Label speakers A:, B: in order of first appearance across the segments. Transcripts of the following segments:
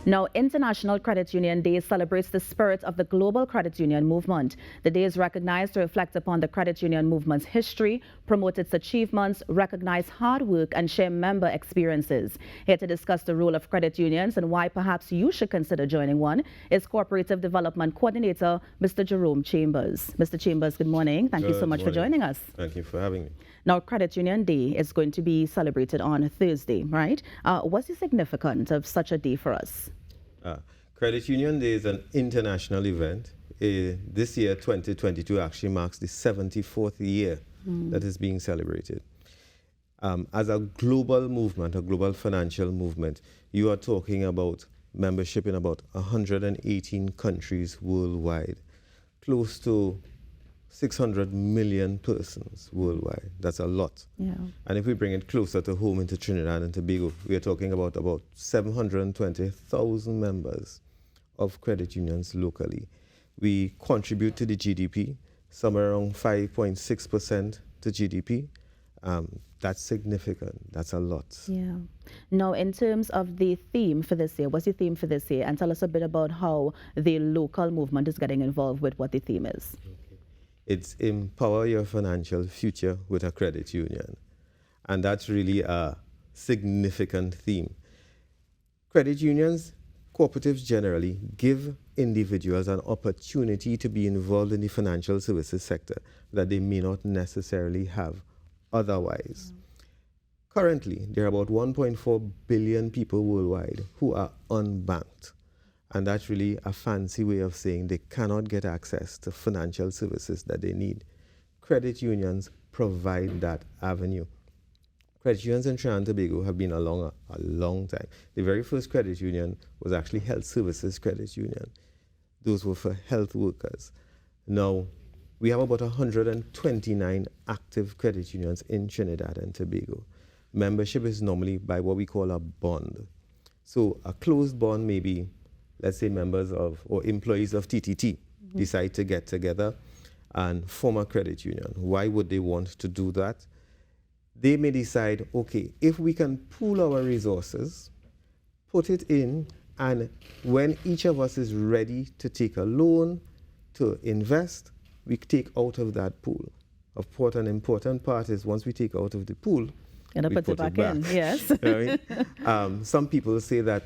A: Now, International Credit Union Day celebrates the spirit of the global credit union movement. The day is recognized to reflect upon the credit union movement's history, promote its achievements, recognize hard work, and share member experiences. Here to discuss the role of credit unions and why perhaps you should consider joining one is Cooperative Development Coordinator, Mr. Jerome Chambers. Mr. Chambers, good morning. Thank you so much for joining us.
B: Thank you for having me.
A: Now, Credit Union Day is going to be celebrated on Thursday, right? What's the significance of such a day for us?
B: Credit Union Day is an international event. This year, 2022, actually marks the 74th year that is being celebrated. As a global movement, a global financial movement, you are talking about membership in about 118 countries worldwide, close to 600 million persons worldwide. That's a lot.
A: Yeah.
B: And if we bring it closer to home into Trinidad and Tobago, we are talking about 720,000 members of credit unions locally. We contribute to the GDP, somewhere around 5.6% to GDP. That's significant. That's a lot.
A: Yeah. Now, in terms of the theme for this year, what's the theme for this year? And tell us a bit about how the local movement is getting involved with what the theme is.
B: It's empower your financial future with a credit union. And that's really a significant theme. Credit unions, cooperatives generally, give individuals an opportunity to be involved in the financial services sector that they may not necessarily have otherwise. Currently, there are about 1.4 billion people worldwide who are unbanked. And that's really a fancy way of saying they cannot get access to financial services that they need. Credit unions provide that avenue. Credit unions in Trinidad and Tobago have been along a long time. The very first credit union was actually Health Services Credit Union. Those were for health workers. Now, we have about 129 active credit unions in Trinidad and Tobago. Membership is normally by what we call a bond. So a closed bond may be, let's say, members of or employees of TTT decide to get together and form a credit union. Why would they want to do that? They may decide, okay, if we can pool our resources, put it in, and when each of us is ready to take a loan, to invest, we take out of that pool. Of course, an important part is once we take out of the pool,
A: we put it back in, yes.
B: Right? Some people say that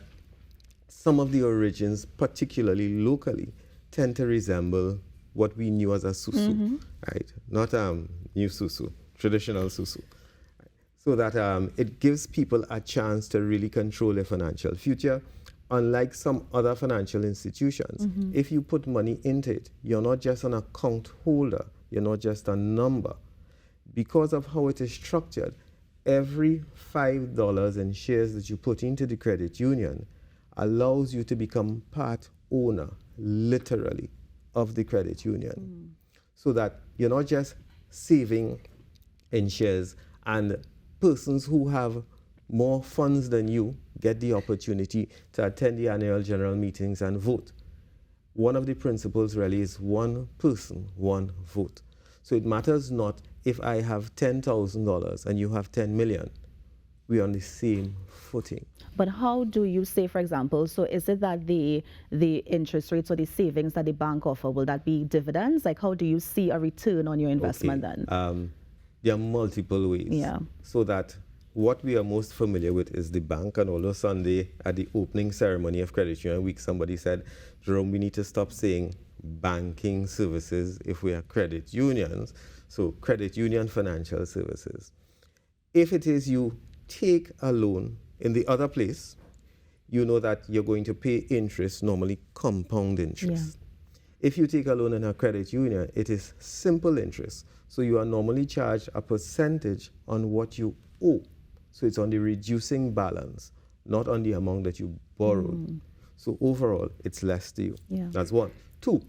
B: some of the origins, particularly locally, tend to resemble what we knew as a susu, right? Not new susu, traditional susu. So that it gives people a chance to really control their financial future. Unlike some other financial institutions, if you put money into it, you're not just an account holder, you're not just a number. Because of how it is structured, every $5 in shares that you put into the credit union allows you to become part owner, literally, of the credit union. So that you're not just saving in shares, and persons who have more funds than you get the opportunity to attend the annual general meetings and vote. One of the principles really is one person, one vote. So it matters not if I have $10,000 and you have 10 million. We're on the same footing.
A: But how do you say, for example, so is it that the interest rates or the savings that the bank offer, will that be dividends? Like, how do you see a return on your investment then?
B: There are multiple ways.
A: Yeah.
B: So that what we are most familiar with is the bank. And although Sunday at the opening ceremony of Credit Union Week, somebody said, Jerome, we need to stop saying banking services if we are credit unions. So credit union financial services. If it is you take a loan in the other place, you know that you're going to pay interest, normally compound interest. Yeah. If you take a loan in a credit union, it is simple interest. So you are normally charged a percentage on what you owe. So it's on the reducing balance, not on the amount that you borrowed. So overall, it's less to you.
A: Yeah.
B: That's one. Two,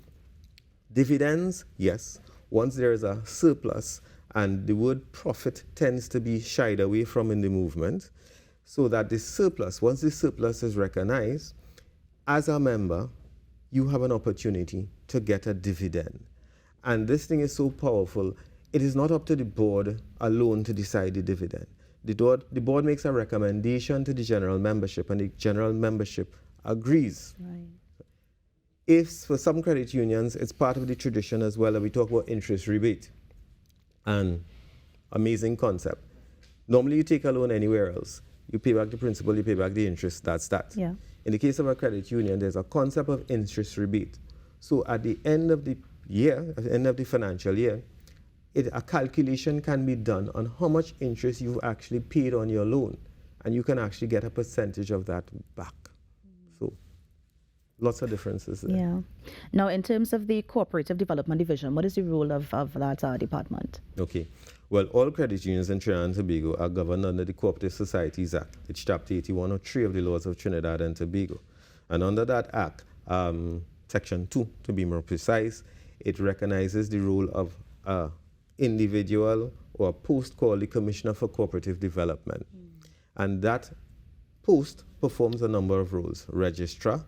B: dividends, yes. Once there is a surplus, and the word profit tends to be shied away from in the movement, so that the surplus, once the surplus is recognized, as a member, you have an opportunity to get a dividend. And this thing is so powerful, it is not up to the board alone to decide the dividend. The board makes a recommendation to the general membership, and the general membership agrees.
A: Right.
B: If for some credit unions, it's part of the tradition as well that we talk about interest rebate. And amazing concept. Normally you take a loan anywhere else. You pay back the principal, you pay back the interest, that's that.
A: Yeah.
B: In the case of a credit union, there's a concept of interest rebate. So at the end of the year, at the end of the financial year, a calculation can be done on how much interest you've actually paid on your loan. And you can actually get a percentage of that back. So lots of differences there.
A: Yeah. Now, in terms of the Cooperative Development Division, what is the role of that department?
B: Okay. Well, all credit unions in Trinidad and Tobago are governed under the Cooperative Societies Act. It's Chapter 8103 of the laws of Trinidad and Tobago. And under that act, Section 2, to be more precise, it recognizes the role of an individual or a post called the Commissioner for Cooperative Development. And that post performs a number of roles: registrar,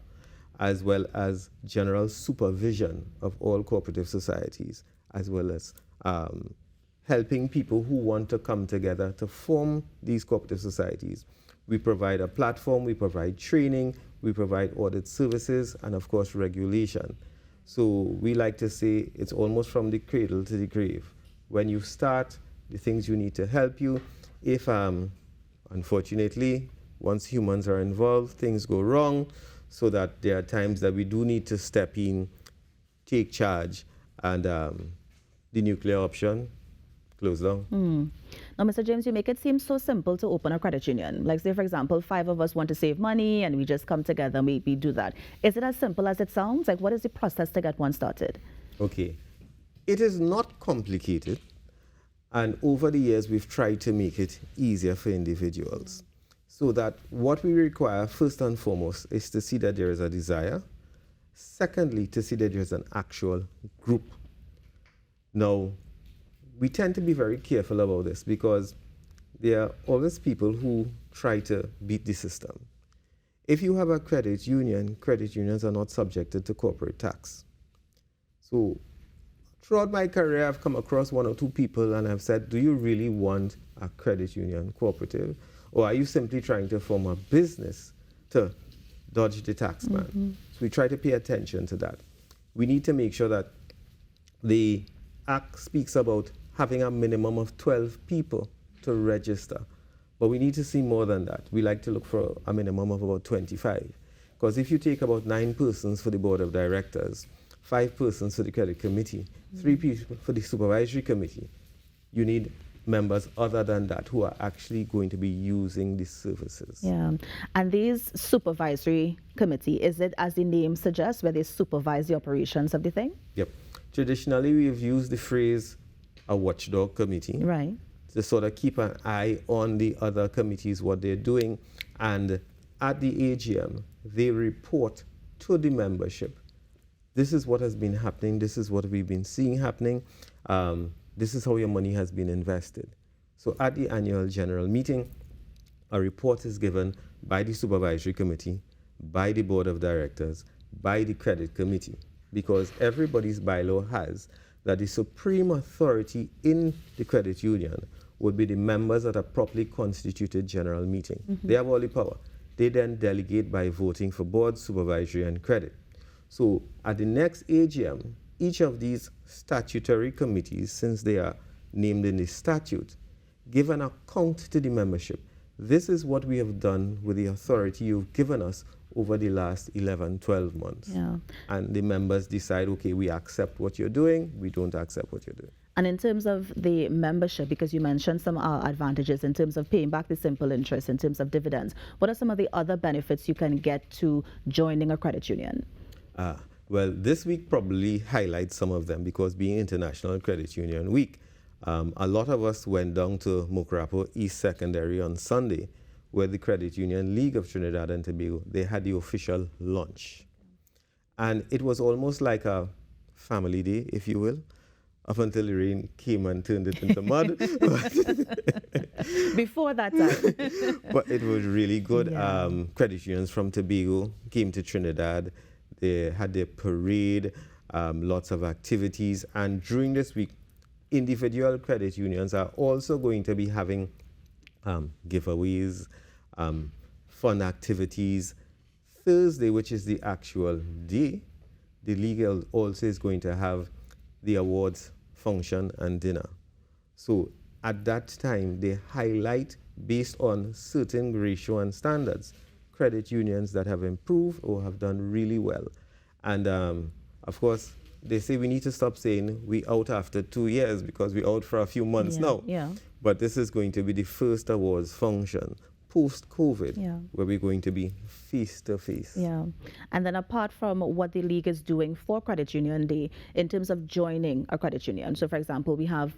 B: as well as general supervision of all cooperative societies, as well as helping people who want to come together to form these cooperative societies. We provide a platform, we provide training, we provide audit services, and of course regulation. So we like to say it's almost from the cradle to the grave. When you start, the things you need to help you. If, unfortunately, once humans are involved, things go wrong, so that there are times that we do need to step in, take charge, and the nuclear option, close down.
A: Now, Mr. James, you make it seem so simple to open a credit union. Like, say, for example, 5 of us want to save money and we just come together and we do that. Is it as simple as it sounds? Like, what is the process to get one started?
B: Okay. It is not complicated. And over the years, we've tried to make it easier for individuals. So that what we require, first and foremost, is to see that there is a desire. Secondly, to see that there's an actual group. Now, we tend to be very careful about this because there are always people who try to beat the system. If you have a credit union, credit unions are not subjected to corporate tax. So throughout my career, I've come across 1 or 2 people and I've said, do you really want a credit union cooperative? Or are you simply trying to form a business to dodge the tax man? So we try to pay attention to that. We need to make sure that the Act speaks about having a minimum of 12 people to register. But we need to see more than that. We like to look for a minimum of about 25. Because if you take about 9 persons for the board of directors, 5 persons for the credit committee, 3 people for the supervisory committee, you need members other than that who are actually going to be using these services.
A: Yeah. And these supervisory committee, is it as the name suggests, where they supervise the operations of the thing?
B: Yep. Traditionally, we've used the phrase a watchdog committee.
A: Right.
B: To sort of keep an eye on the other committees, what they're doing. And at the AGM, they report to the membership. This is what has been happening. This is what we've been seeing happening. This is how your money has been invested. So at the annual general meeting, a report is given by the supervisory committee, by the board of directors, by the credit committee, because everybody's bylaw has that the supreme authority in the credit union would be the members at a properly constituted general meeting. They have all the power. They then delegate by voting for board, supervisory, and credit. So at the next AGM, each of these statutory committees, since they are named in the statute, give an account to the membership. This is what we have done with the authority you've given us over the last 11, 12 months.
A: Yeah.
B: And the members decide, okay, we accept what you're doing, we don't accept what you're doing.
A: And in terms of the membership, because you mentioned some advantages in terms of paying back the simple interest, in terms of dividends, what are some of the other benefits you can get to joining a credit union?
B: Well, this week probably highlights some of them because being International Credit Union Week, a lot of us went down to Mokrapo East Secondary on Sunday, where the Credit Union League of Trinidad and Tobago, they had the official launch. And it was almost like a family day, if you will, up until the rain came and turned it into mud.
A: Before that time.
B: But it was really good.
A: Yeah.
B: Credit unions from Tobago came to Trinidad. They had their parade, lots of activities. And during this week, individual credit unions are also going to be having giveaways, fun activities, Thursday, which is the actual day, the league also is going to have the awards function and dinner. So at that time, they highlight, based on certain ratio and standards, credit unions that have improved or have done really well. And of course, they say we need to stop saying we out after 2 years, because we're out for a few months now.
A: Yeah.
B: But this is going to be the first awards function post-COVID, where we're going to be face-to-face.
A: Yeah. And then apart from what the league is doing for Credit Union Day, in terms of joining a credit union, so for example, we have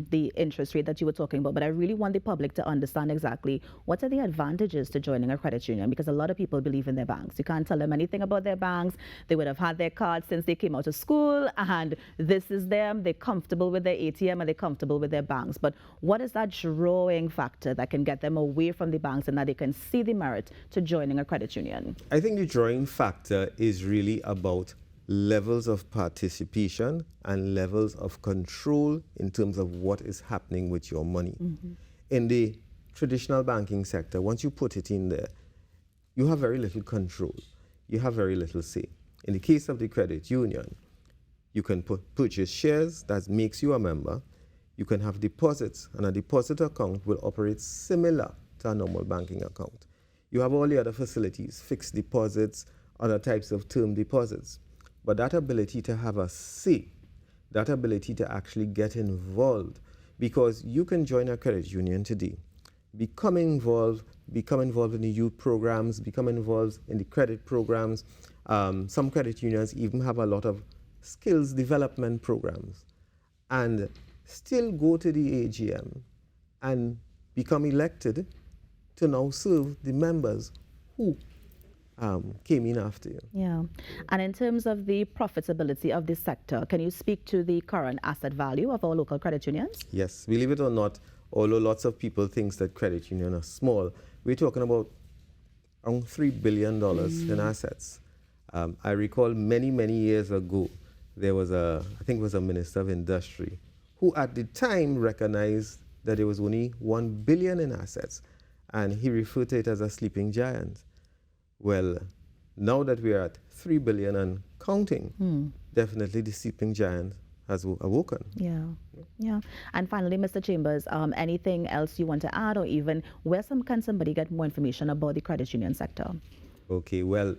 A: the interest rate that you were talking about, but I really want the public to understand exactly what are the advantages to joining a credit union, because a lot of people believe in their banks. You can't tell them anything about their banks. They would have had their cards since they came out of school, and this is them. They're comfortable with their ATM and they're comfortable with their banks. But what is that drawing factor that can get them away from the banks and that they can see the merit to joining a credit union?
B: I think the drawing factor is really about levels of participation and levels of control in terms of what is happening with your money. In the traditional banking sector, once you put it in there, you have very little control. You have very little say. In the case of the credit union, you can purchase shares that makes you a member. You can have deposits, and a deposit account will operate similar to a normal banking account. You have all the other facilities, fixed deposits, other types of term deposits. But that ability to have a say, that ability to actually get involved, because you can join a credit union today, become involved in the youth programs, become involved in the credit programs. Some credit unions even have a lot of skills development programs, and still go to the AGM and become elected to now serve the members who came in after you.
A: Yeah. And in terms of the profitability of this sector, can you speak to the current asset value of our local credit unions?
B: Yes, believe it or not, although lots of people think that credit unions are small, we're talking about around $3 billion in assets. I recall many, many years ago, there was I think it was a Minister of Industry, who at the time recognized that there was only $1 billion in assets, and he referred to it as a sleeping giant. Well, now that we are at $3 billion and counting, definitely the sleeping giant has awoken.
A: Yeah. And finally, Mr. Chambers, anything else you want to add, or even where can somebody get more information about the credit union sector?
B: Okay, well,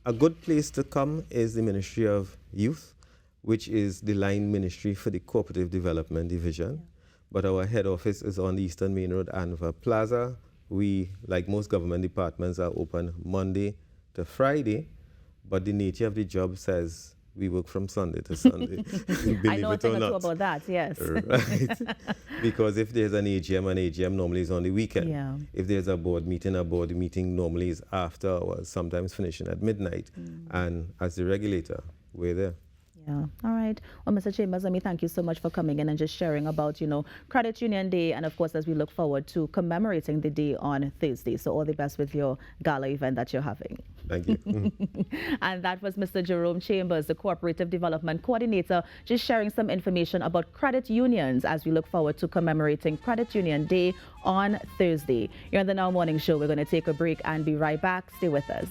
B: a good place to come is the Ministry of Youth, which is the line ministry for the Cooperative Development Division. But our head office is on the Eastern Main Road, Anver Plaza. We, like most government departments, are open Monday to Friday, but the nature of the job says we work from Sunday to Sunday.
A: I know a thing or two about that, yes.
B: Right. Because if there's an AGM normally is on the weekend. If there's a board meeting normally is after hours, sometimes finishing at midnight. And as the regulator, we're there.
A: Yeah. All right. Well, Mr. Chambers, let me thank you so much for coming in and just sharing about, Credit Union Day, and of course, as we look forward to commemorating the day on Thursday. So all the best with your gala event that you're having.
B: Thank you.
A: And that was Mr. Jerome Chambers, the Cooperative Development Coordinator, just sharing some information about credit unions as we look forward to commemorating Credit Union Day on Thursday. You're on the Now Morning Show. We're going to take a break and be right back. Stay with us.